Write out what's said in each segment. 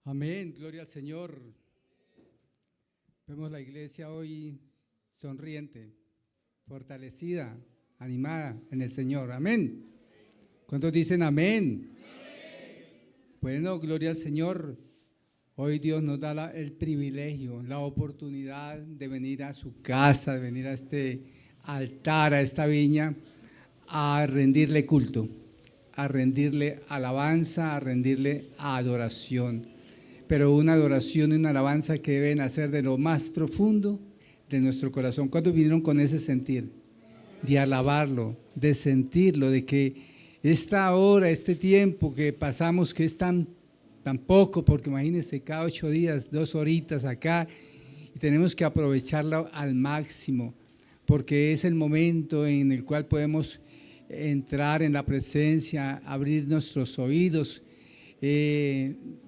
Amén, gloria al Señor. Vemos la iglesia hoy sonriente, fortalecida, animada en el Señor. Amén. ¿Cuántos dicen amén? Bueno, gloria al Señor. Hoy Dios nos da el privilegio, la oportunidad de venir a su casa, de venir a este altar, a esta viña, a rendirle culto, a rendirle alabanza, a rendirle adoración. Pero una adoración y una alabanza que deben hacer de lo más profundo de nuestro corazón. ¿Cuántos vinieron con ese sentir? De alabarlo, de sentirlo, de que esta hora, este tiempo que pasamos, que es tan poco, porque imagínense, cada 8 días, 2 horitas acá, y tenemos que aprovecharlo al máximo, porque es el momento en el cual podemos entrar en la presencia, abrir nuestros oídos,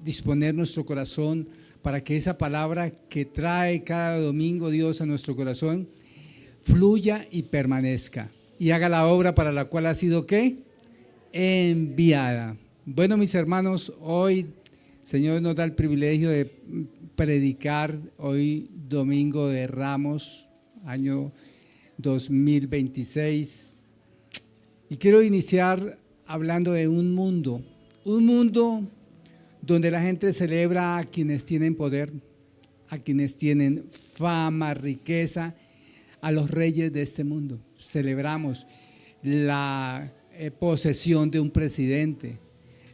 disponer nuestro corazón para que esa palabra que trae cada domingo Dios a nuestro corazón fluya y permanezca y haga la obra para la cual ha sido ¿qué? Enviada. Bueno, mis hermanos, hoy Señor nos da el privilegio de predicar hoy domingo de Ramos, año 2026, y quiero iniciar hablando de un mundo donde la gente celebra a quienes tienen poder, a quienes tienen fama, riqueza, a los reyes de este mundo. Celebramos la posesión de un presidente,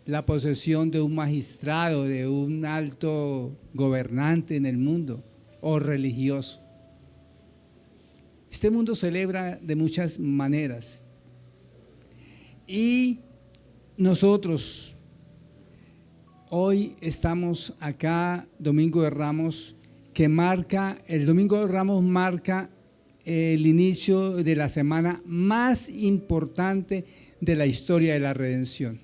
la posesión de un magistrado, de un alto gobernante en el mundo o religioso. Este mundo celebra de muchas maneras y nosotros hoy estamos acá, Domingo de Ramos, el Domingo de Ramos marca el inicio de la semana más importante de la historia de la redención.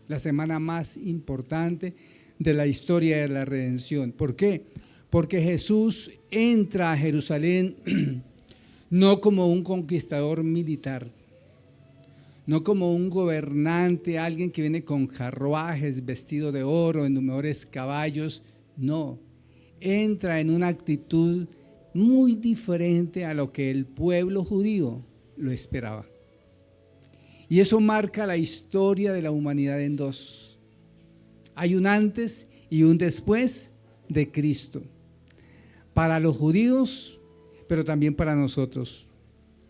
La semana más importante de la historia de la redención. ¿Por qué? Porque Jesús entra a Jerusalén no como un conquistador militar, no como un gobernante, alguien que viene con carruajes, vestido de oro, en mejores caballos, no. Entra en una actitud muy diferente a lo que el pueblo judío lo esperaba. Y eso marca la historia de la humanidad en dos. Hay un antes y un después de Cristo. Para los judíos, pero también para nosotros.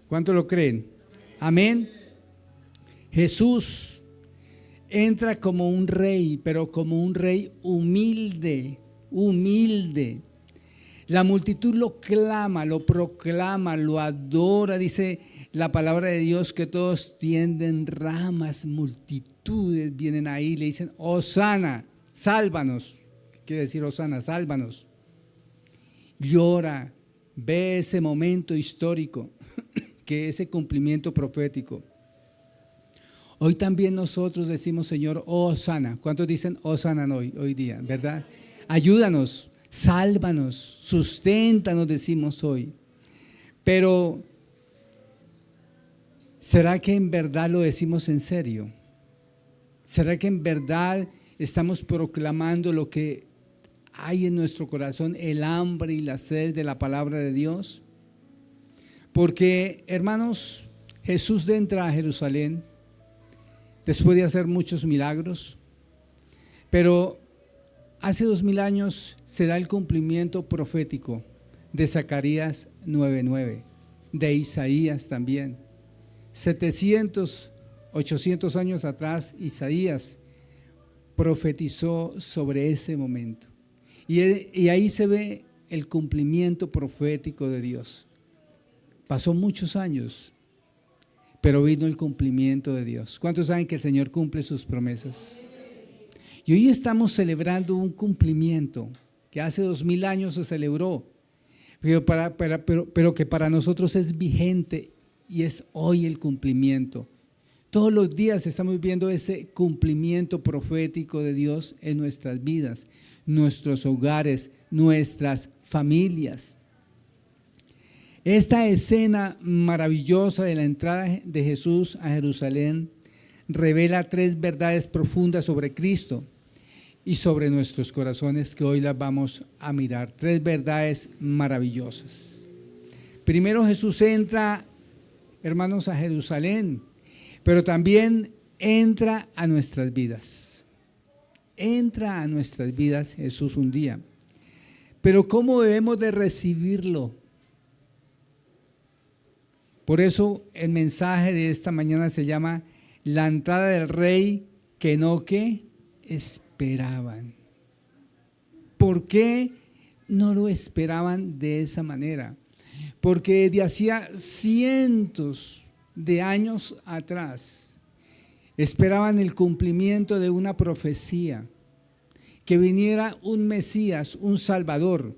¿Cuánto lo creen? Amén. Jesús entra como un rey, pero como un rey humilde. La multitud lo clama, lo proclama, lo adora. Dice la palabra de Dios que todos tienden ramas, multitudes vienen ahí, le dicen, Hosana, sálvanos. ¿Qué quiere decir Hosana? Sálvanos. Llora, ve ese momento histórico, que ese cumplimiento profético. Hoy también nosotros decimos, Señor, Hosana. ¿Cuántos dicen Hosana hoy día? ¿Verdad? Ayúdanos, sálvanos, susténtanos, decimos hoy. Pero, ¿será que en verdad lo decimos en serio? ¿Será que en verdad estamos proclamando lo que hay en nuestro corazón, el hambre y la sed de la palabra de Dios? Porque, hermanos, Jesús entra a Jerusalén después de hacer muchos milagros, pero hace 2000 años se da el cumplimiento profético de Zacarías 9:9, de Isaías también. 700, 800 años atrás, Isaías profetizó sobre ese momento. Y ahí se ve el cumplimiento profético de Dios. Pasó muchos años, pero vino el cumplimiento de Dios. ¿Cuántos saben que el Señor cumple sus promesas? Y hoy estamos celebrando un cumplimiento que hace 2000 años se celebró, pero que para nosotros es vigente y es hoy el cumplimiento. Todos los días estamos viendo ese cumplimiento profético de Dios en nuestras vidas, nuestros hogares, nuestras familias. Esta escena maravillosa de la entrada de Jesús a Jerusalén revela 3 verdades profundas sobre Cristo y sobre nuestros corazones, que hoy las vamos a mirar. 3 verdades maravillosas. Primero, Jesús entra, hermanos, a Jerusalén, pero también entra a nuestras vidas. Entra a nuestras vidas Jesús un día. Pero ¿cómo debemos de recibirlo? Por eso el mensaje de esta mañana se llama la entrada del rey que no que esperaban. ¿Por qué no lo esperaban de esa manera? Porque desde hacía cientos de años atrás esperaban el cumplimiento de una profecía, que viniera un Mesías, un Salvador.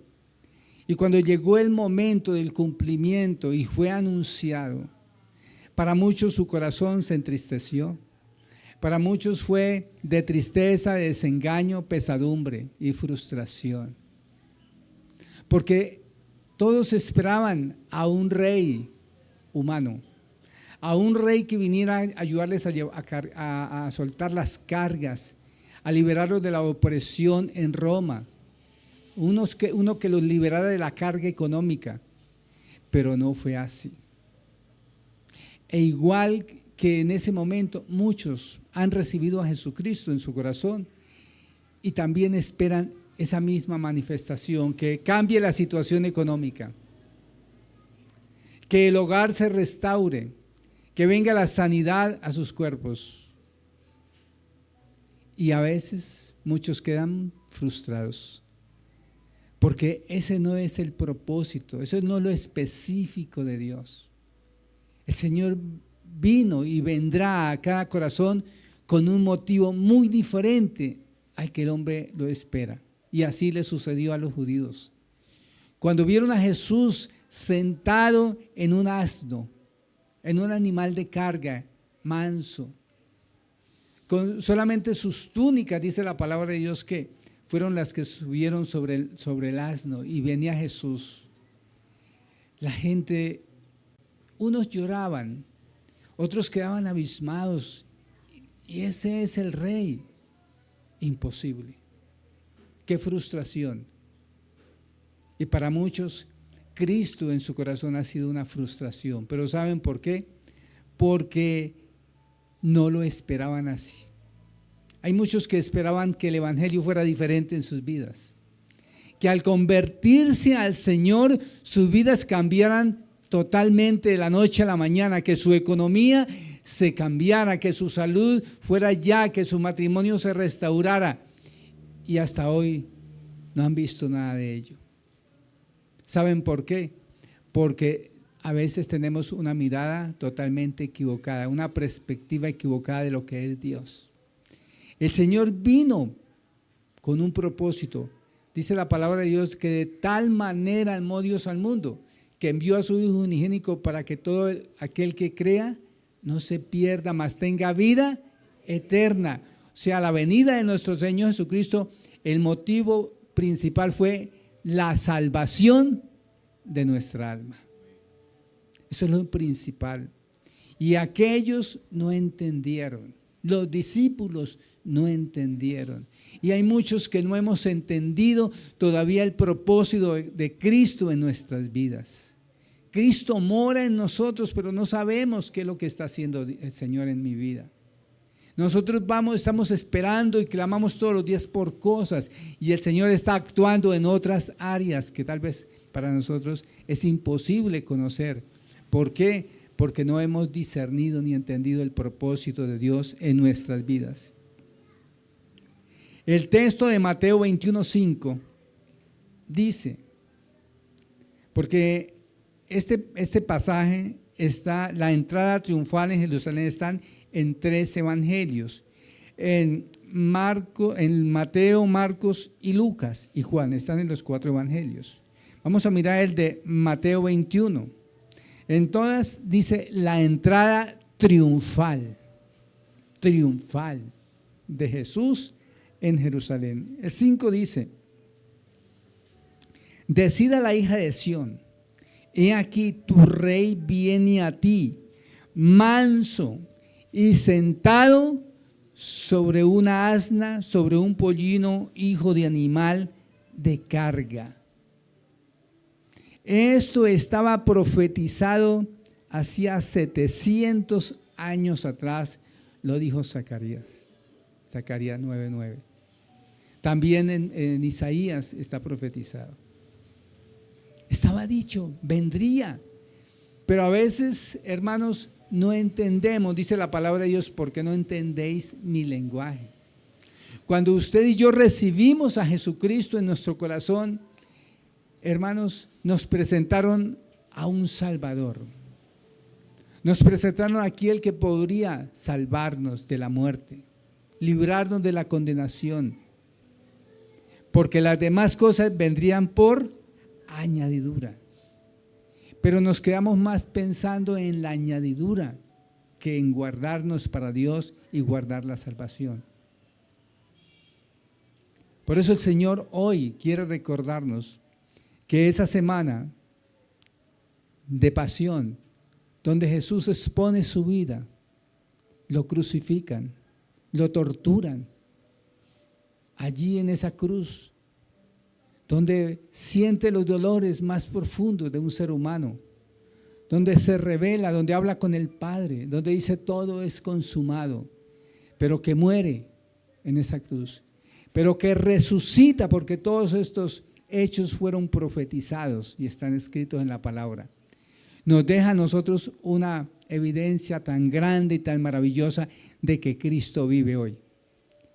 Y cuando llegó el momento del cumplimiento y fue anunciado, para muchos su corazón se entristeció, para muchos fue de tristeza, de desengaño, pesadumbre y frustración. Porque todos esperaban a un rey humano, a un rey que viniera a ayudarles a soltar las cargas, a liberarlos de la opresión en Roma. Uno que los liberara de la carga económica, pero no fue así. E igual que en ese momento muchos han recibido a Jesucristo en su corazón y también esperan esa misma manifestación, que cambie la situación económica, que el hogar se restaure, que venga la sanidad a sus cuerpos. Y a veces muchos quedan frustrados, porque ese no es el propósito, eso no es lo específico de Dios. El Señor vino y vendrá a cada corazón con un motivo muy diferente al que el hombre lo espera. Y así le sucedió a los judíos. Cuando vieron a Jesús sentado en un asno, en un animal de carga, manso, con solamente sus túnicas, dice la palabra de Dios, que fueron las que subieron sobre el asno, y venía Jesús. La gente, unos lloraban, otros quedaban abismados, y ese es el rey. Imposible. Qué frustración. Y para muchos, Cristo en su corazón ha sido una frustración. Pero ¿saben por qué? Porque no lo esperaban así. Hay muchos que esperaban que el evangelio fuera diferente en sus vidas, que al convertirse al Señor sus vidas cambiaran totalmente de la noche a la mañana, que su economía se cambiara, que su salud fuera ya, que su matrimonio se restaurara, y hasta hoy no han visto nada de ello. ¿Saben por qué? Porque a veces tenemos una mirada totalmente equivocada, una perspectiva equivocada de lo que es Dios. El Señor vino con un propósito. Dice la palabra de Dios que de tal manera amó Dios al mundo, que envió a su Hijo unigénito para que todo aquel que crea no se pierda, mas tenga vida eterna. O sea, la venida de nuestro Señor Jesucristo, el motivo principal fue la salvación de nuestra alma. Eso es lo principal. Y aquellos no entendieron, los discípulos no entendieron. Y hay muchos que no hemos entendido todavía el propósito de Cristo en nuestras vidas. Cristo mora en nosotros, pero no sabemos qué es lo que está haciendo el Señor en mi vida. Nosotros estamos esperando y clamamos todos los días por cosas, y el Señor está actuando en otras áreas que tal vez para nosotros es imposible conocer. ¿Por qué? Porque no hemos discernido ni entendido el propósito de Dios en nuestras vidas. El texto de Mateo 21:5 dice, porque este pasaje está, la entrada triunfal en Jerusalén están en 3 evangelios, en Mateo, Marcos y Lucas y Juan, están en los 4 evangelios. Vamos a mirar el de Mateo 21. En todas dice la entrada triunfal de Jesús en Jerusalén. El 5 dice, decida la hija de Sión, he aquí tu rey viene a ti, manso y sentado sobre una asna, sobre un pollino, hijo de animal de carga. Esto estaba profetizado hacía 700 años atrás, lo dijo Zacarías 9:9. También en Isaías está profetizado. Estaba dicho, vendría. Pero a veces, hermanos, no entendemos, dice la palabra de Dios, porque no entendéis mi lenguaje. Cuando usted y yo recibimos a Jesucristo en nuestro corazón, hermanos, nos presentaron a un Salvador. Nos presentaron a aquel que podría salvarnos de la muerte, librarnos de la condenación, porque las demás cosas vendrían por añadidura. Pero nos quedamos más pensando en la añadidura que en guardarnos para Dios y guardar la salvación. Por eso el Señor hoy quiere recordarnos que esa semana de pasión, donde Jesús expone su vida, lo crucifican, lo torturan, allí en esa cruz, donde siente los dolores más profundos de un ser humano, donde se revela, donde habla con el Padre, donde dice todo es consumado, pero que muere en esa cruz, pero que resucita, porque todos estos hechos fueron profetizados y están escritos en la palabra. Nos deja a nosotros una evidencia tan grande y tan maravillosa de que Cristo vive hoy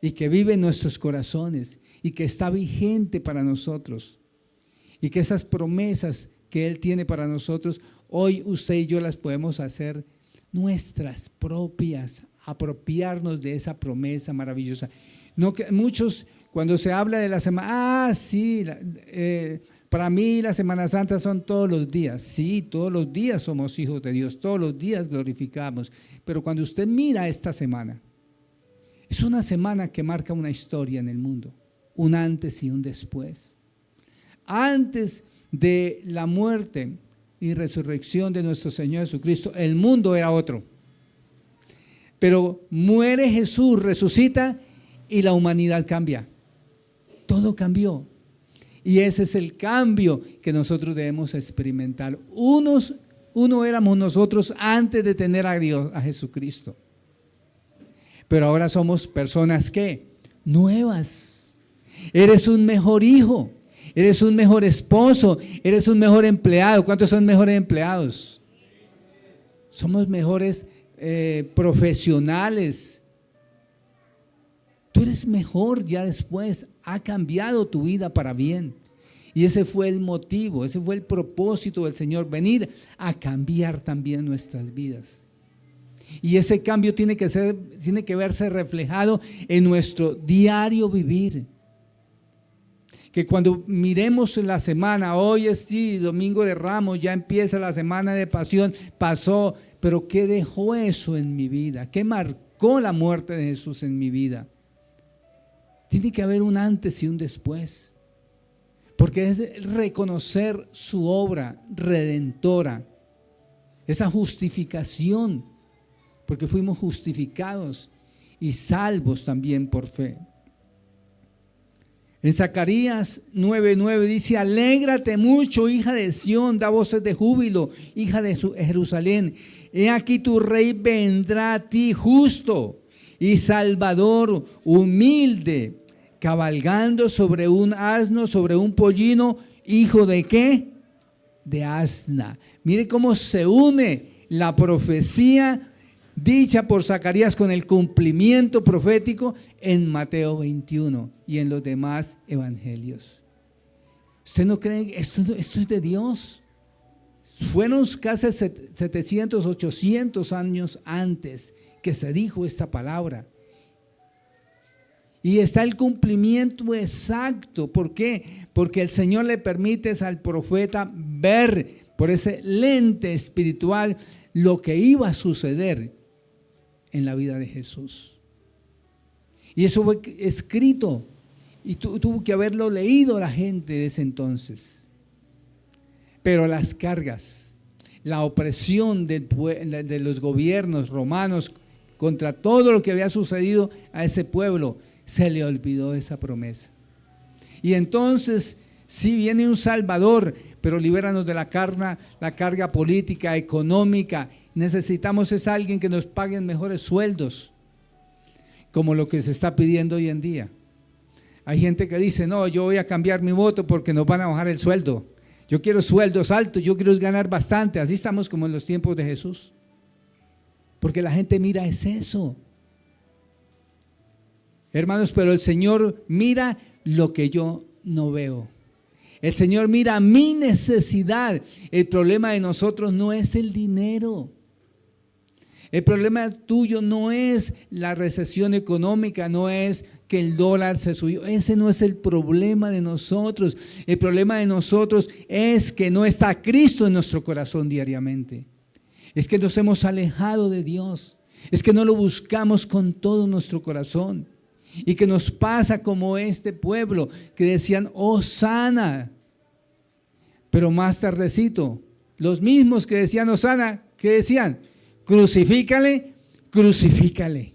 y que vive en nuestros corazones y que está vigente para nosotros y que esas promesas que Él tiene para nosotros, hoy usted y yo las podemos hacer nuestras propias, apropiarnos de esa promesa maravillosa. No que muchos, cuando se habla de la semana, sí, para mí la Semana Santa son todos los días. Sí, todos los días somos hijos de Dios, todos los días glorificamos. Pero cuando usted mira esta semana, es una semana que marca una historia en el mundo, un antes y un después. Antes de la muerte y resurrección de nuestro Señor Jesucristo, el mundo era otro. Pero muere Jesús, resucita y la humanidad cambia. Todo cambió. Y ese es el cambio que nosotros debemos experimentar. Uno éramos nosotros antes de tener a Dios, a Jesucristo. Pero ahora somos personas ¿qué? Nuevas. Eres un mejor hijo, eres un mejor esposo, eres un mejor empleado. ¿Cuántos son mejores empleados? Somos mejores profesionales. Tú eres mejor ya después, ha cambiado tu vida para bien. Y ese fue el motivo, ese fue el propósito del Señor, venir a cambiar también nuestras vidas. Y ese cambio tiene que verse reflejado en nuestro diario vivir. Que cuando miremos la semana, hoy es sí, Domingo de Ramos, ya empieza la semana de pasión, pasó, pero ¿qué dejó eso en mi vida? ¿Qué marcó la muerte de Jesús en mi vida? Tiene que haber un antes y un después, porque es reconocer su obra redentora, esa justificación, porque fuimos justificados y salvos también por fe. En Zacarías 9:9 dice: alégrate mucho, hija de Sión, da voces de júbilo, hija de Jerusalén. He aquí tu rey vendrá a ti justo y salvador, humilde, cabalgando sobre un asno, sobre un pollino, hijo de ¿qué? De asna. Mire cómo se une la profecía dicha por Zacarías con el cumplimiento profético en Mateo 21 y en los demás evangelios. ¿Usted no cree que esto es de Dios? Fueron casi 700, 800 años antes que se dijo esta palabra. Y está el cumplimiento exacto. ¿Por qué? Porque el Señor le permite al profeta ver por ese lente espiritual lo que iba a suceder en la vida de Jesús. Y eso fue escrito y tuvo que haberlo leído la gente de ese entonces. Pero las cargas, la opresión de los gobiernos romanos contra todo lo que había sucedido a ese pueblo, se le olvidó esa promesa. Y entonces, sí viene un Salvador, pero libéranos de la carga política, económica. Necesitamos es alguien que nos pague mejores sueldos, como lo que se está pidiendo hoy en día. Hay gente que dice, no, yo voy a cambiar mi voto porque nos van a bajar el sueldo. Yo quiero sueldos altos, yo quiero ganar bastante. Así estamos como en los tiempos de Jesús. Porque la gente mira es eso. Hermanos, pero el Señor mira lo que yo no veo. El Señor mira mi necesidad. El problema de nosotros no es el dinero. El problema tuyo no es la recesión económica, no es que el dólar se subió. Ese no es el problema de nosotros. El problema de nosotros es que no está Cristo en nuestro corazón diariamente. Es que nos hemos alejado de Dios. Es que no lo buscamos con todo nuestro corazón. Y que nos pasa como este pueblo que decían, Hosana. Pero más tardecito, los mismos que decían Hosana, ¿qué decían? Crucifícale, crucifícale.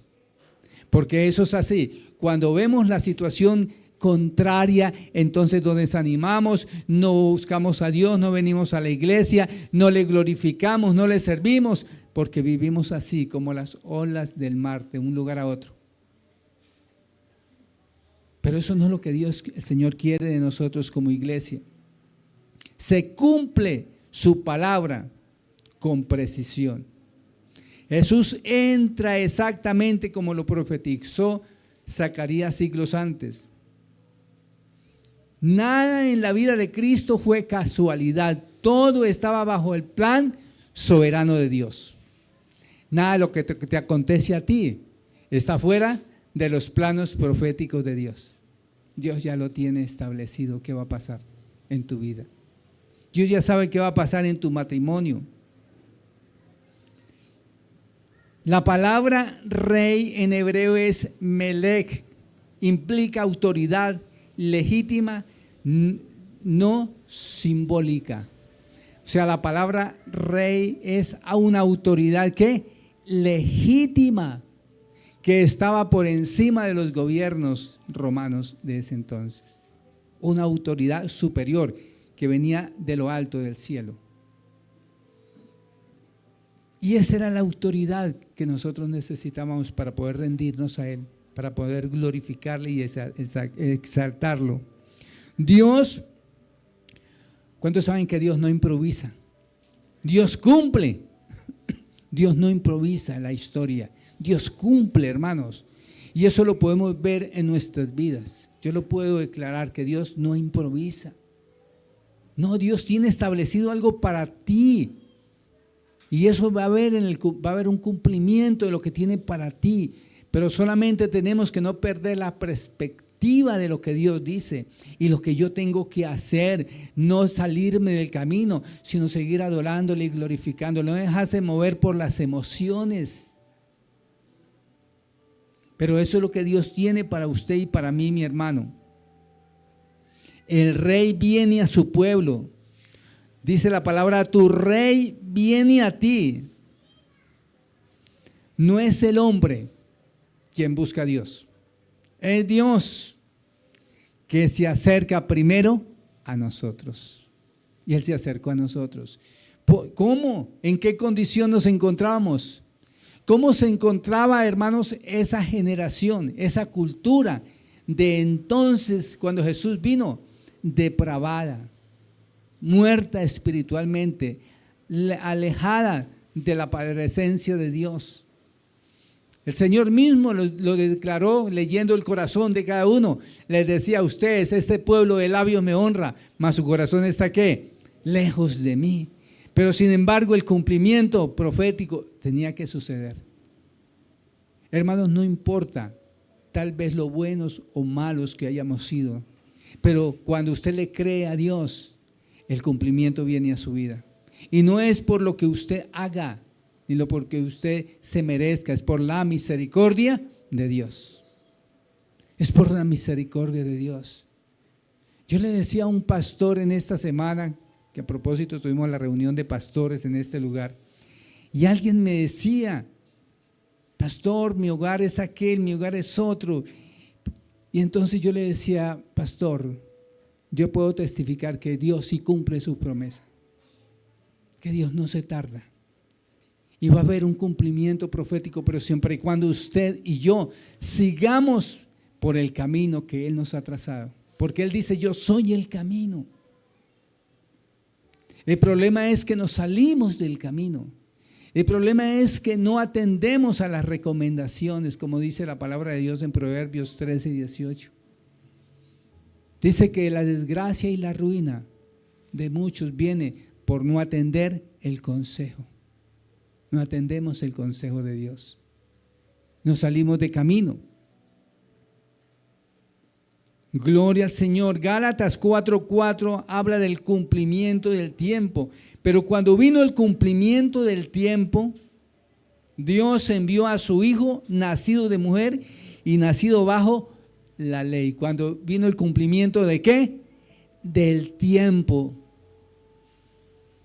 Porque eso es así. Cuando vemos la situación contraria, entonces nos desanimamos, no buscamos a Dios, no venimos a la iglesia, no le glorificamos, no le servimos, porque vivimos así como las olas del mar, de un lugar a otro. Pero eso no es lo que Dios, el Señor, quiere de nosotros como iglesia. Se cumple su palabra con precisión. Jesús entra exactamente como lo profetizó Zacarías siglos antes. Nada en la vida de Cristo fue casualidad. Todo estaba bajo el plan soberano de Dios. Nada de lo que te acontece a ti está fuera de los planos proféticos de Dios. Dios ya lo tiene establecido qué va a pasar en tu vida. Dios ya sabe qué va a pasar en tu matrimonio. La palabra rey en hebreo es melech, implica autoridad legítima, no simbólica. O sea, la palabra rey es a una autoridad que legítima, que estaba por encima de los gobiernos romanos de ese entonces. Una autoridad superior que venía de lo alto del cielo. Y esa era la autoridad que nosotros necesitábamos para poder rendirnos a Él, para poder glorificarle y exaltarlo. Dios, ¿cuántos saben que Dios no improvisa? Dios cumple. Dios no improvisa en la historia. Dios cumple, hermanos. Y eso lo podemos ver en nuestras vidas. Yo lo puedo declarar que Dios no improvisa. No, Dios tiene establecido algo para ti. Y eso va a haber un cumplimiento de lo que tiene para ti. Pero solamente tenemos que no perder la perspectiva de lo que Dios dice y lo que yo tengo que hacer. No salirme del camino, sino seguir adorándole y glorificándole. No dejarse mover por las emociones. Pero eso es lo que Dios tiene para usted y para mí, mi hermano. El rey viene a su pueblo. Dice la palabra, tu rey viene a ti. No es el hombre quien busca a Dios. Es Dios que se acerca primero a nosotros. Y Él se acercó a nosotros. ¿Cómo? ¿En qué condición nos encontrábamos? ¿Cómo se encontraba, hermanos, esa generación, esa cultura de entonces cuando Jesús vino? Depravada, muerta espiritualmente, alejada de la presencia de Dios. El Señor mismo lo declaró leyendo el corazón de cada uno. Les decía a ustedes, este pueblo de labios me honra, mas su corazón está ¿qué? Lejos de mí. Pero sin embargo el cumplimiento profético tenía que suceder. Hermanos, no importa tal vez lo buenos o malos que hayamos sido, pero cuando usted le cree a Dios, el cumplimiento viene a su vida. Y no es por lo que usted haga, ni lo porque usted se merezca, es por la misericordia de Dios. Es por la misericordia de Dios. Yo le decía a un pastor en esta semana, que a propósito tuvimos la reunión de pastores en este lugar, y alguien me decía, pastor, mi hogar es aquel, mi hogar es otro. Y entonces yo le decía, pastor, yo puedo testificar que Dios sí cumple su promesa, que Dios no se tarda. Y va a haber un cumplimiento profético, pero siempre y cuando usted y yo sigamos por el camino que Él nos ha trazado. Porque Él dice, yo soy el camino. El problema es que nos salimos del camino. El problema es que no atendemos a las recomendaciones, como dice la palabra de Dios en Proverbios 13 y 18. Dice que la desgracia y la ruina de muchos viene por no atender el consejo. No atendemos el consejo de Dios. Nos salimos de camino. Gloria al Señor. Gálatas 4:4 habla del cumplimiento del tiempo. Pero cuando vino el cumplimiento del tiempo, Dios envió a su Hijo, nacido de mujer y nacido bajo la ley. Cuando vino el cumplimiento ¿de qué? Del tiempo.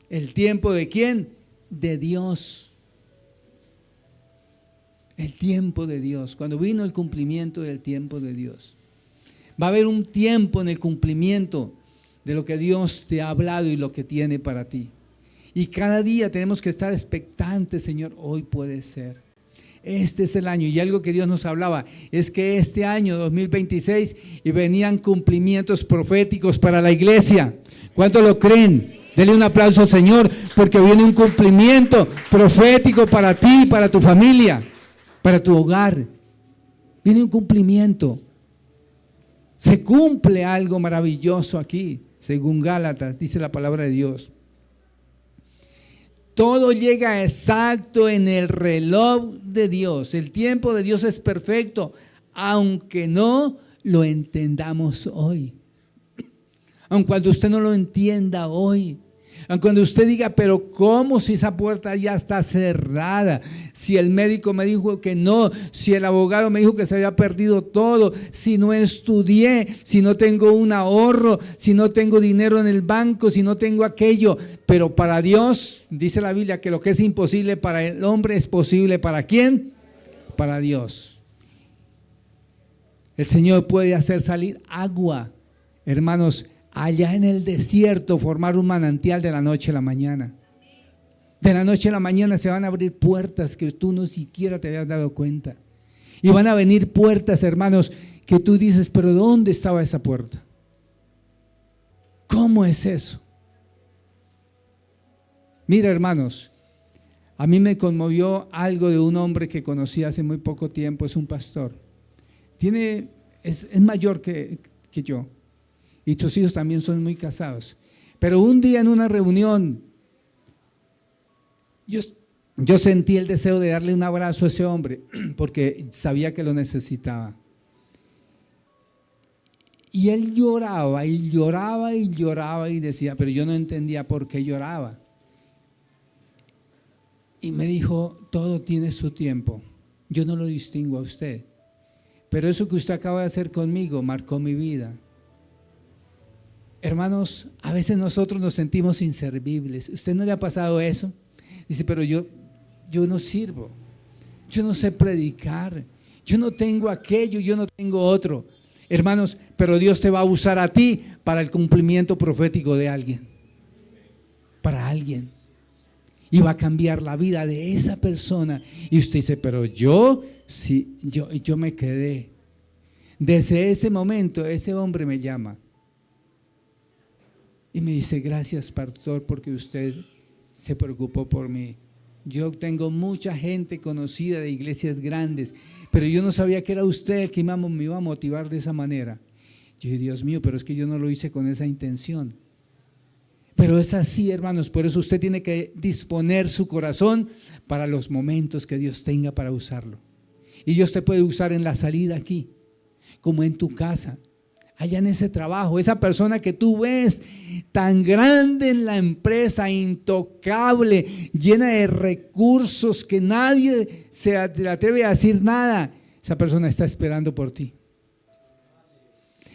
¿El tiempo de quién? De Dios. El tiempo de Dios. Cuando vino el cumplimiento del tiempo de Dios. Va a haber un tiempo en el cumplimiento de lo que Dios te ha hablado y lo que tiene para ti. Y cada día tenemos que estar expectantes, Señor, hoy puede ser. Este es el año. Y algo que Dios nos hablaba es que este año 2026 y venían cumplimientos proféticos para la iglesia. ¿Cuántos lo creen? Denle un aplauso al Señor, porque viene un cumplimiento profético para ti, para tu familia, para tu hogar. Viene un cumplimiento. Se cumple algo maravilloso aquí, según Gálatas, dice la palabra de Dios. Todo llega exacto en el reloj de Dios. El tiempo de Dios es perfecto, aunque no lo entendamos hoy. Aun cuando usted no lo entienda hoy, aun cuando usted diga, pero ¿cómo si esa puerta ya está cerrada? Si el médico me dijo que no, si el abogado me dijo que se había perdido todo, si no estudié, si no tengo un ahorro, si no tengo dinero en el banco, si no tengo aquello. Pero para Dios, dice la Biblia, que lo que es imposible para el hombre es posible. ¿Para quién? Para Dios. El Señor puede hacer salir agua, hermanos, allá en el desierto, formar un manantial de la noche a la mañana. De la noche a la mañana se van a abrir puertas que tú no siquiera te habías dado cuenta. Y van a venir puertas, hermanos, que tú dices, pero ¿dónde estaba esa puerta? ¿Cómo es eso? Mira, hermanos, a mí me conmovió algo de un hombre que conocí hace muy poco tiempo. Es un pastor. Es mayor que yo. Y tus hijos también son muy casados. Pero un día en una reunión, yo sentí el deseo de darle un abrazo a ese hombre, porque sabía que lo necesitaba. Y él lloraba y lloraba y lloraba y decía, pero yo no entendía por qué lloraba. Y me dijo, todo tiene su tiempo. Yo no lo distingo a usted. Pero eso que usted acaba de hacer conmigo marcó mi vida. Hermanos, a veces nosotros nos sentimos inservibles. ¿Usted no le ha pasado eso? Dice, pero yo no sirvo, yo no sé predicar, yo no tengo aquello, yo no tengo otro. Hermanos, pero Dios te va a usar a ti para el cumplimiento profético de alguien, para alguien. Y va a cambiar la vida de esa persona. Y usted dice, pero yo me quedé. Desde ese momento, ese hombre me llama. Y me dice, gracias, pastor, porque usted se preocupó por mí. Yo tengo mucha gente conocida de iglesias grandes, pero yo no sabía que era usted el que me iba a motivar de esa manera. Yo dije, Dios mío, pero es que yo no lo hice con esa intención. Pero es así, hermanos, por eso usted tiene que disponer su corazón para los momentos que Dios tenga para usarlo. Y Dios te puede usar en la salida aquí, como en tu casa, allá en ese trabajo, esa persona que tú ves tan grande en la empresa, intocable, llena de recursos que nadie se atreve a decir nada. Esa persona está esperando por ti.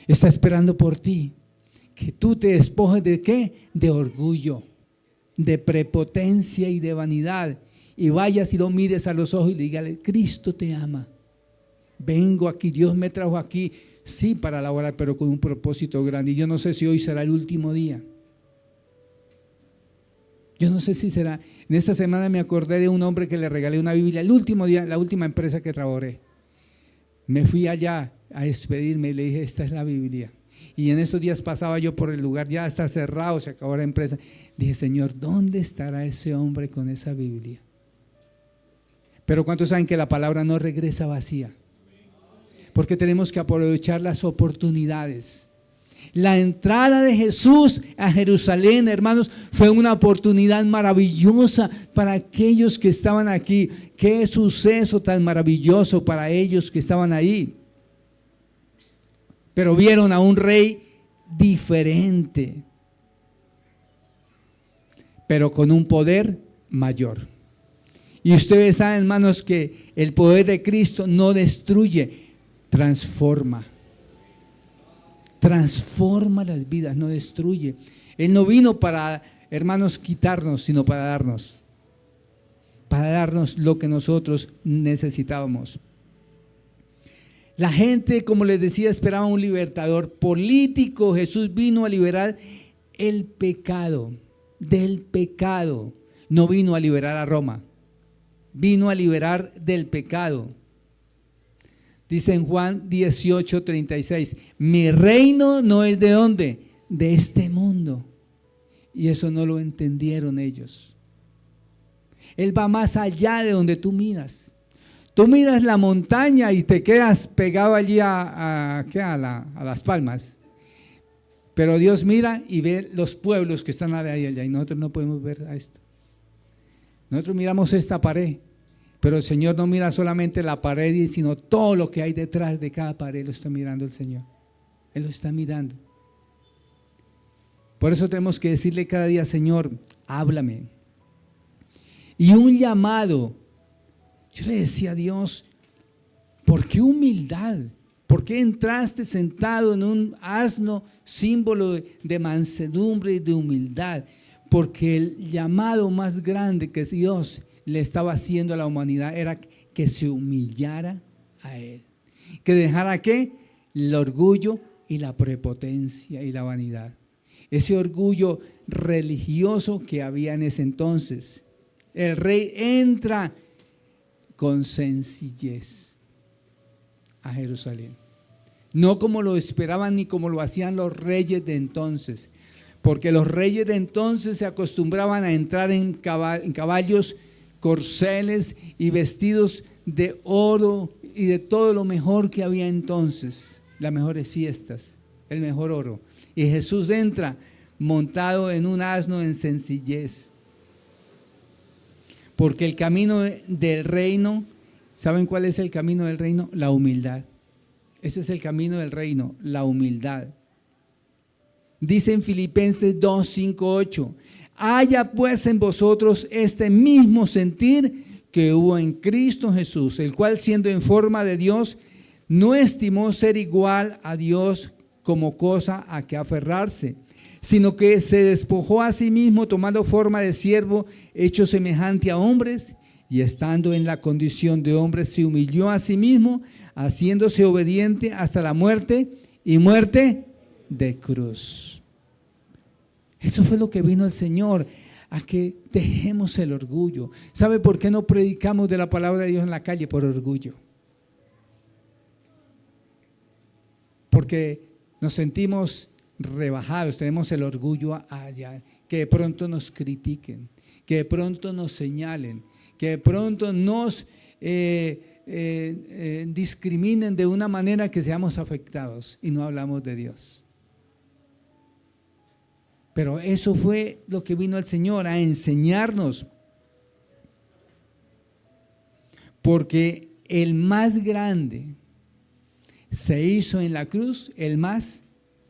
Está esperando por ti. Que tú te despojes de ¿qué? De orgullo, de prepotencia y de vanidad. y vayas y lo mires a los ojos y le dígale: Cristo te ama. Vengo aquí, Dios me trajo aquí, sí, para laborar, pero con un propósito grande. Y yo no sé si hoy será el último día. Yo no sé si será. En esta semana me acordé de un hombre que le regalé una Biblia el último día, la última empresa que trabajé. Me fui allá a despedirme y le dije: esta es la Biblia. Y en estos días pasaba yo por el lugar, ya está cerrado, se acabó la empresa. Dije: Señor, ¿dónde estará ese hombre con esa Biblia? Pero ¿cuántos saben que la palabra no regresa vacía? Porque tenemos que aprovechar las oportunidades. La entrada de Jesús a Jerusalén, hermanos, fue una oportunidad maravillosa para aquellos que estaban aquí. Qué suceso tan maravilloso para ellos que estaban ahí. Pero vieron a un rey diferente, pero con un poder mayor. Y ustedes saben, hermanos, que el poder de Cristo no destruye, transforma. Transforma las vidas, no destruye. Él no vino para, hermanos, quitarnos, sino para darnos lo que nosotros necesitábamos. La gente, como les decía, esperaba un libertador político. Jesús vino a liberar el pecado, del pecado. No vino a liberar a Roma, vino a liberar del pecado. Dice en Juan 18:36, mi reino no es de ¿dónde? De este mundo. Y eso no lo entendieron ellos. Él va más allá de donde tú miras. Tú miras la montaña y te quedas pegado allí a Las Palmas. Pero Dios mira y ve los pueblos que están allá y nosotros no podemos ver a esto. Nosotros miramos esta pared, pero el Señor no mira solamente la pared, sino todo lo que hay detrás de cada pared. Lo está mirando el Señor. Él lo está mirando. Por eso tenemos que decirle cada día: Señor, háblame. Y un llamado. Yo le decía a Dios: ¿por qué humildad? ¿Por qué entraste sentado en un asno, símbolo de mansedumbre y de humildad? Porque el llamado más grande que Dios le estaba haciendo a la humanidad era que se humillara a Él. Que dejara ¿qué? El orgullo y la prepotencia y la vanidad. Ese orgullo religioso que había en ese entonces. El rey entra con sencillez a Jerusalén. No como lo esperaban ni como lo hacían los reyes de entonces. Porque los reyes de entonces se acostumbraban a entrar en caballos, corceles y vestidos de oro y de todo lo mejor que había entonces. Las mejores fiestas, el mejor oro. Y Jesús entra montado en un asno en sencillez. Porque el camino del reino, ¿saben cuál es el camino del reino? La humildad. Ese es el camino del reino, la humildad. Dice en Filipenses 2, 5, 8, haya pues en vosotros este mismo sentir que hubo en Cristo Jesús, el cual siendo en forma de Dios, no estimó ser igual a Dios como cosa a que aferrarse, sino que se despojó a sí mismo, tomando forma de siervo, hecho semejante a hombres, y estando en la condición de hombre, se humilló a sí mismo, haciéndose obediente hasta la muerte, y muerte de cruz. Eso fue lo que vino el Señor, a que dejemos el orgullo. ¿Sabe por qué no predicamos de la palabra de Dios en la calle? Por orgullo. Porque nos sentimos rebajados, tenemos el orgullo allá, que de pronto nos critiquen, que de pronto nos señalen, que de pronto nos discriminen de una manera que seamos afectados y no hablamos de Dios. Pero eso fue lo que vino el Señor a enseñarnos, porque el más grande se hizo en la cruz, el más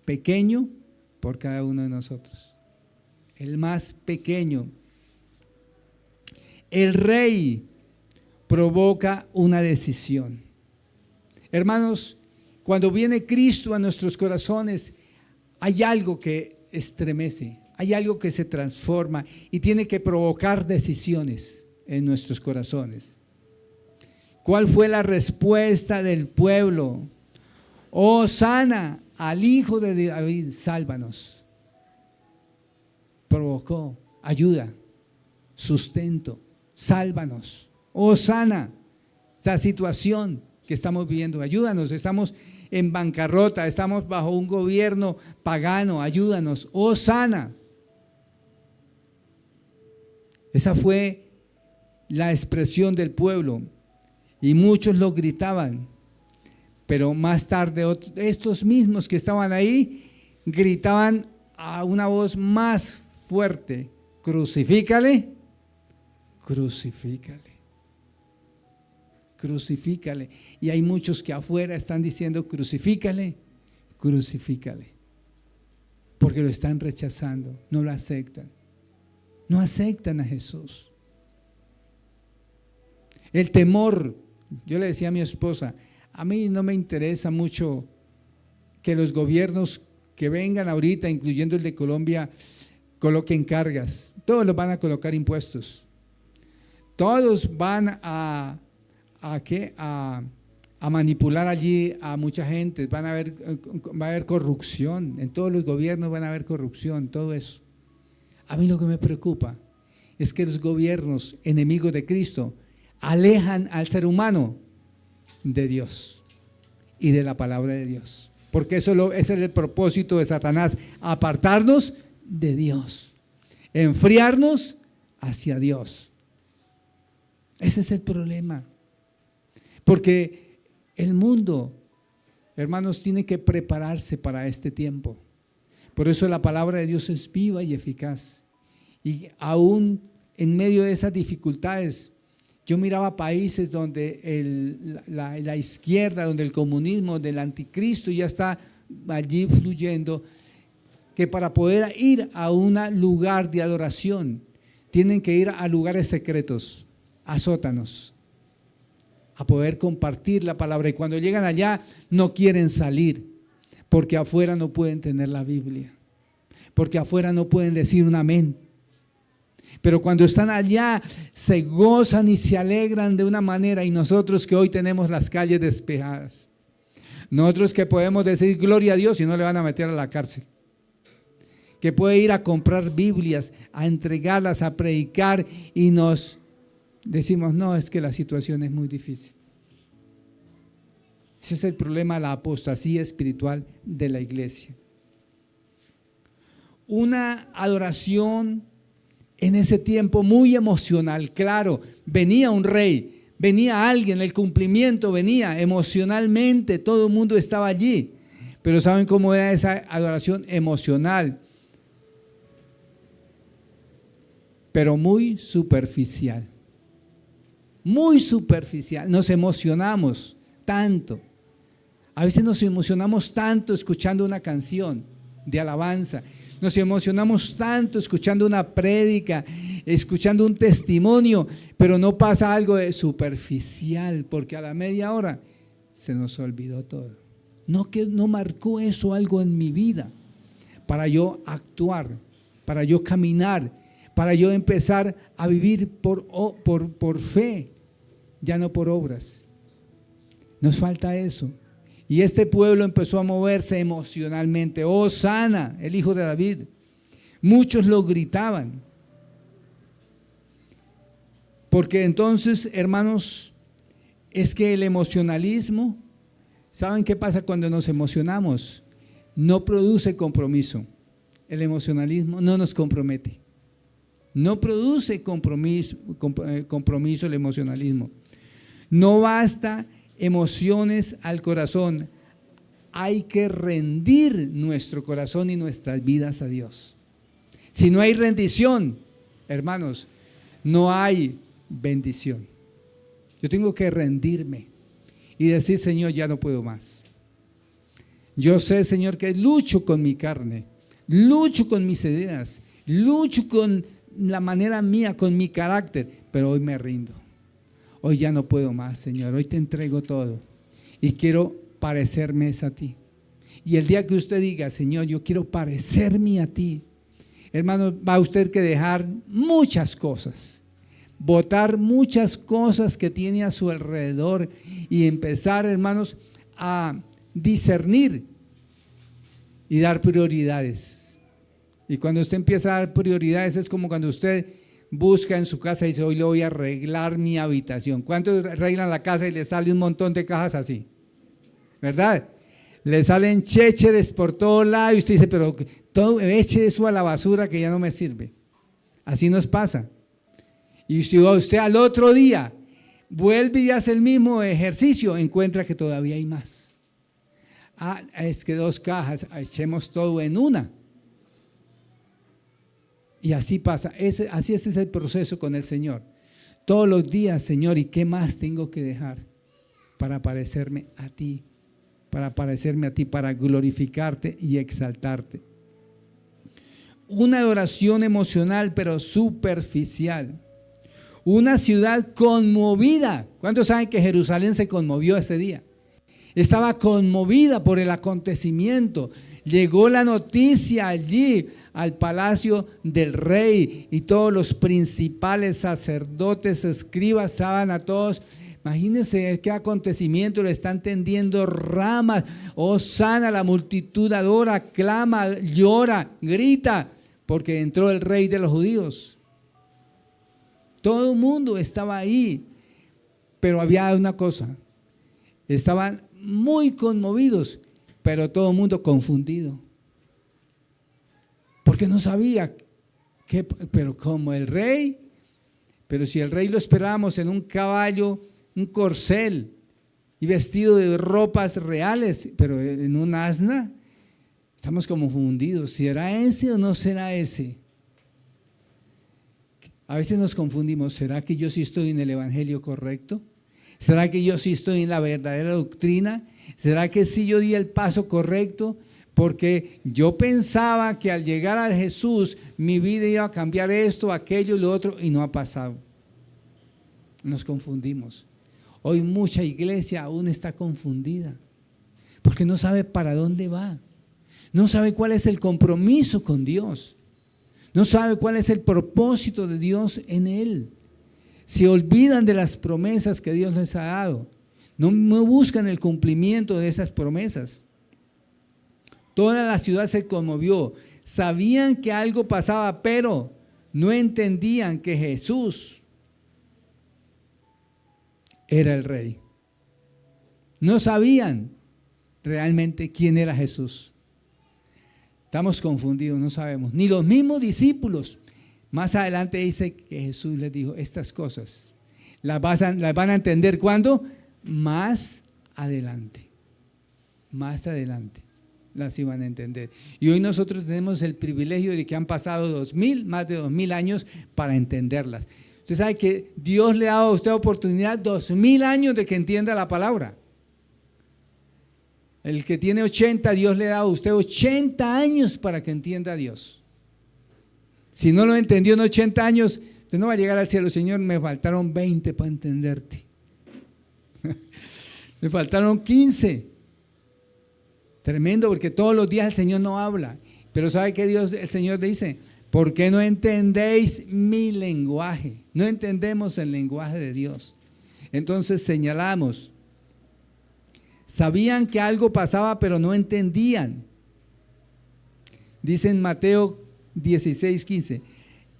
pequeño por cada uno de nosotros. El más pequeño. El rey provoca una decisión. Hermanos, cuando viene Cristo a nuestros corazones, hay algo que estremece, hay algo que se transforma y tiene que provocar decisiones. en nuestros corazones. ¿Cuál fue la respuesta del pueblo? Hosana al Hijo de David, sálvanos. Provocó ayuda, sustento, sálvanos. Hosana, esta situación que estamos viviendo, ayúdanos, estamos en bancarrota, estamos bajo un gobierno pagano, ayúdanos. Hosana. Esa fue la expresión del pueblo y muchos lo gritaban, pero más tarde estos mismos que estaban ahí gritaban a una voz más fuerte: crucifícale, crucifícale, crucifícale. Y hay muchos que afuera están diciendo crucifícale, crucifícale, porque lo están rechazando, no lo aceptan. No aceptan a Jesús. El temor, yo le decía a mi esposa, a mí no me interesa mucho que los gobiernos que vengan ahorita, incluyendo el de Colombia, coloquen cargas. Todos los van a colocar impuestos. Todos van a manipular allí a mucha gente. Va a haber corrupción. En todos los gobiernos van a haber corrupción, todo eso. A mí lo que me preocupa es que los gobiernos enemigos de Cristo alejan al ser humano de Dios y de la palabra de Dios. Porque ese es el propósito de Satanás: apartarnos de Dios, enfriarnos hacia Dios. Ese es el problema. Porque el mundo, hermanos, tiene que prepararse para este tiempo. Por eso la palabra de Dios es viva y eficaz. Y aún en medio de esas dificultades, yo miraba países donde la izquierda, donde el comunismo, donde el anticristo ya está allí fluyendo, que para poder ir a un lugar de adoración, tienen que ir a lugares secretos, a sótanos, a poder compartir la palabra. Y cuando llegan allá, no quieren salir, porque afuera no pueden tener la Biblia, porque afuera no pueden decir un amén. Pero cuando están allá se gozan y se alegran de una manera. Y nosotros que hoy tenemos las calles despejadas, nosotros que podemos decir gloria a Dios y no le van a meter a la cárcel, que puede ir a comprar Biblias, a entregarlas, a predicar, y nos decimos no, es que la situación es muy difícil. Ese es el problema, la apostasía espiritual de la iglesia. Una adoración en ese tiempo muy emocional. Claro, venía un rey, venía alguien, el cumplimiento venía emocionalmente, todo el mundo estaba allí. Pero ¿saben cómo era esa adoración emocional? Pero muy superficial. Muy superficial. Nos emocionamos tanto. A veces nos emocionamos tanto escuchando una canción de alabanza. Nos emocionamos tanto escuchando una prédica, escuchando un testimonio, pero no pasa algo de superficial, porque a la media hora se nos olvidó todo. No marcó eso algo en mi vida para yo actuar, para yo caminar, para yo empezar a vivir por fe, ya no por obras. Nos falta eso. Y este pueblo empezó a moverse emocionalmente. Hosana, el Hijo de David. Muchos lo gritaban. Porque entonces, hermanos, es que el emocionalismo, ¿saben qué pasa cuando nos emocionamos? No produce compromiso. El emocionalismo no nos compromete. No produce compromiso el emocionalismo. No basta emociones al corazón, hay que rendir nuestro corazón y nuestras vidas a Dios. Si no hay rendición, hermanos, no hay bendición. Yo tengo que rendirme y decir: Señor, ya no puedo más. Yo sé, Señor, que lucho con mi carne, lucho con mis ideas, lucho con la manera mía, con mi carácter, pero hoy me rindo. Hoy ya no puedo más, Señor, hoy te entrego todo y quiero parecerme a ti. Y el día que usted diga: Señor, yo quiero parecerme a ti, hermano, va usted que dejar muchas cosas, botar muchas cosas que tiene a su alrededor y empezar, hermanos, a discernir y dar prioridades. Y cuando usted empieza a dar prioridades es como cuando usted busca en su casa y dice: hoy le voy a arreglar mi habitación. ¿Cuántos arreglan la casa y le sale un montón de cajas así? ¿Verdad? Le salen chécheres por todo lado y usted dice: pero todo, eche eso a la basura que ya no me sirve. Así nos pasa. Y si usted al otro día vuelve y hace el mismo ejercicio, encuentra que todavía hay más. Es que 2 cajas, echemos todo en una. Y así pasa, así es el proceso con el Señor. Todos los días: Señor, ¿y qué más tengo que dejar para parecerme a ti? Para parecerme a ti, para glorificarte y exaltarte. Una adoración emocional pero superficial. Una ciudad conmovida. ¿Cuántos saben que Jerusalén se conmovió ese día? Estaba conmovida por el acontecimiento. Llegó la noticia allí al palacio del rey y todos los principales sacerdotes, escribas, estaban a todos. Imagínense qué acontecimiento, le están tendiendo ramas. Hosana, la multitud adora, clama, llora, grita, porque entró el rey de los judíos. Todo el mundo estaba ahí, pero había una cosa: estaban muy conmovidos, pero todo el mundo confundido, porque no sabía pero como el rey, pero si el rey lo esperábamos en un caballo, un corcel y vestido de ropas reales, pero en un asna, estamos confundidos. ¿Será ese o no será ese? A veces nos confundimos. ¿Será que yo sí estoy en el evangelio correcto? ¿Será que yo sí estoy en la verdadera doctrina? ¿Será que sí yo di el paso correcto? Porque yo pensaba que al llegar a Jesús mi vida iba a cambiar esto, aquello y lo otro, y no ha pasado. Nos confundimos. Hoy mucha iglesia aún está confundida porque no sabe para dónde va, no sabe cuál es el compromiso con Dios, no sabe cuál es el propósito de Dios en él. Se olvidan de las promesas que Dios les ha dado, no buscan el cumplimiento de esas promesas. Toda la ciudad se conmovió, sabían que algo pasaba, pero no entendían que Jesús era el rey. No sabían realmente quién era Jesús. Estamos confundidos, no sabemos. Ni los mismos discípulos. Más adelante dice que Jesús les dijo: estas cosas las van a entender ¿cuándo? Más adelante. Más adelante las iban a entender. Y hoy nosotros tenemos el privilegio de que han pasado más de 2000 años para entenderlas. Usted sabe que Dios le ha dado a usted oportunidad 2000 años de que entienda la palabra. El que tiene 80, Dios le ha dado a usted 80 años para que entienda a Dios. Si no lo entendió en 80 años, usted no va a llegar al cielo: Señor, me faltaron 20 para entenderte. Me faltaron 15. Tremendo, porque todos los días el Señor no habla. Pero ¿sabe qué el Señor dice? ¿Por qué no entendéis mi lenguaje? No entendemos el lenguaje de Dios. Entonces señalamos, sabían que algo pasaba, pero no entendían. Dice en Mateo 16:15,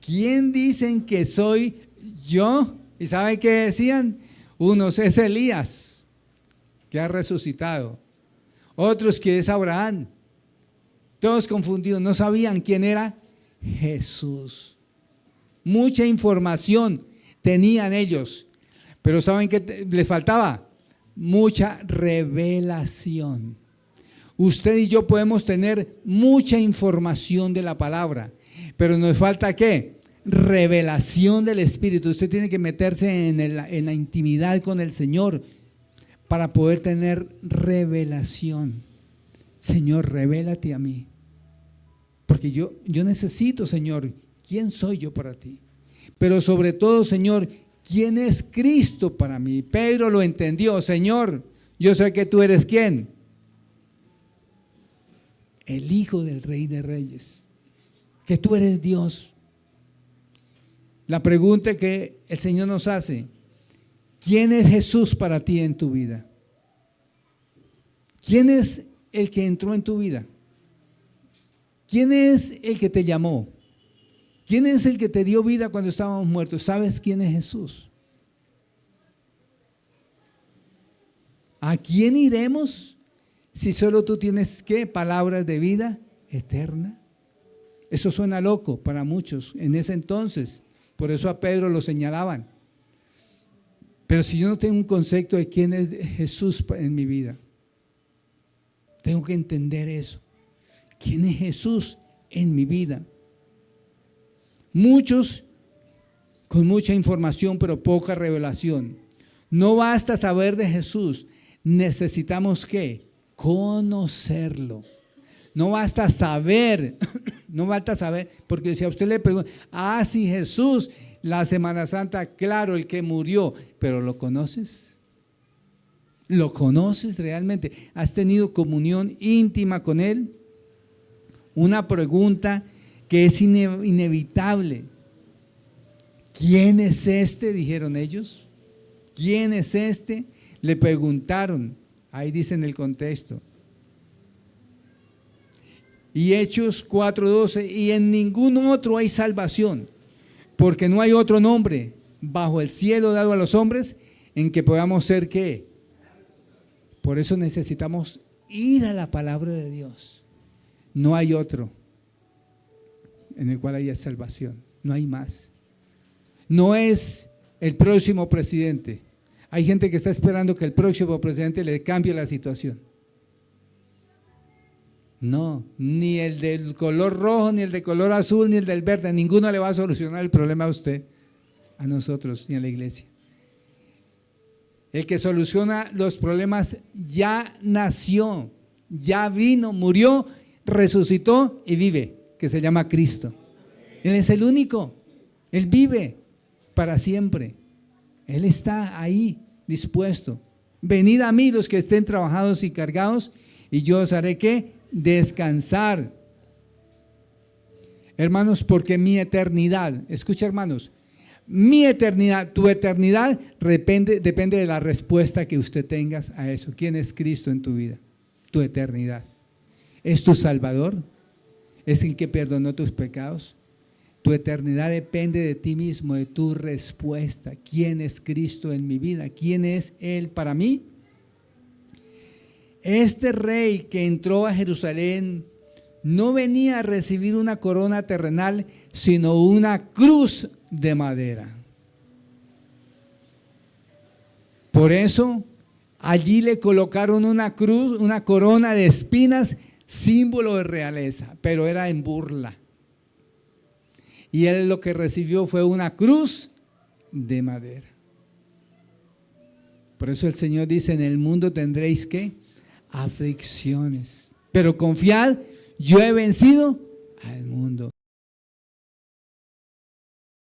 ¿quién dicen que soy yo? ¿Y sabe qué decían? Unos: es Elías, que ha resucitado. Otros que es Abraham. Todos confundidos, no sabían quién era Jesús. Mucha información tenían ellos, pero ¿saben qué les faltaba? Mucha revelación. Usted y yo podemos tener mucha información de la palabra, pero nos falta ¿qué? Revelación del Espíritu. Usted tiene que meterse en la intimidad con el Señor para poder tener revelación. Señor, revélate a mí. Porque yo necesito, Señor, ¿quién soy yo para ti? Pero sobre todo, Señor, ¿quién es Cristo para mí? Pedro lo entendió. Señor, yo sé que tú eres ¿quién? El Hijo del Rey de Reyes. Que tú eres Dios. La pregunta que el Señor nos hace: ¿quién es Jesús para ti en tu vida? ¿Quién es el que entró en tu vida? ¿Quién es el que te llamó? ¿Quién es el que te dio vida cuando estábamos muertos? ¿Sabes quién es Jesús? ¿A quién iremos si solo tú tienes ¿qué? Palabras de vida eterna. Eso suena loco para muchos en ese entonces. Por eso a Pedro lo señalaban. Pero si yo no tengo un concepto de quién es Jesús en mi vida, tengo que entender eso. ¿Quién es Jesús en mi vida? Muchos con mucha información pero poca revelación. No basta saber de Jesús, necesitamos ¿qué? Conocerlo. No basta saber, porque si a usted le pregunta, sí, Jesús, la Semana Santa, claro, el que murió, pero ¿lo conoces? ¿Lo conoces realmente? ¿Has tenido comunión íntima con Él? Una pregunta que es inevitable. ¿Quién es este? Dijeron ellos. ¿Quién es este? Le preguntaron, ahí dice en el contexto. Y Hechos 4:12, y en ningún otro hay salvación, porque no hay otro nombre bajo el cielo dado a los hombres en que podamos ser ¿qué? Por eso necesitamos ir a la palabra de Dios. No hay otro en el cual haya salvación, no hay más. No es el próximo presidente. Hay gente que está esperando que el próximo presidente le cambie la situación. No, ni el del color rojo, ni el de color azul, ni el del verde, ninguno le va a solucionar el problema a usted, a nosotros, ni a la iglesia. El que soluciona los problemas ya nació, ya vino, murió, resucitó y vive, que se llama Cristo. Él es el único, Él vive para siempre. Él está ahí, dispuesto. Venid a mí los que estén trabajados y cargados, y yo os haré ¿qué? Descansar. Hermanos, porque mi eternidad, escucha hermanos, mi eternidad, tu eternidad depende de la respuesta que usted tengas a eso. ¿Quién es Cristo en tu vida? Tu eternidad. ¿Es tu Salvador? ¿Es el que perdonó tus pecados? Tu eternidad depende de ti mismo, de tu respuesta. ¿Quién es Cristo en mi vida? ¿Quién es Él para mí? Este rey que entró a Jerusalén no venía a recibir una corona terrenal, sino una cruz de madera. Por eso allí le colocaron una cruz, una corona de espinas, símbolo de realeza, pero era en burla. Y él lo que recibió fue una cruz de madera. Por eso el Señor dice: en el mundo tendréis ¿qué? Aflicciones, pero confiad, yo he vencido al mundo.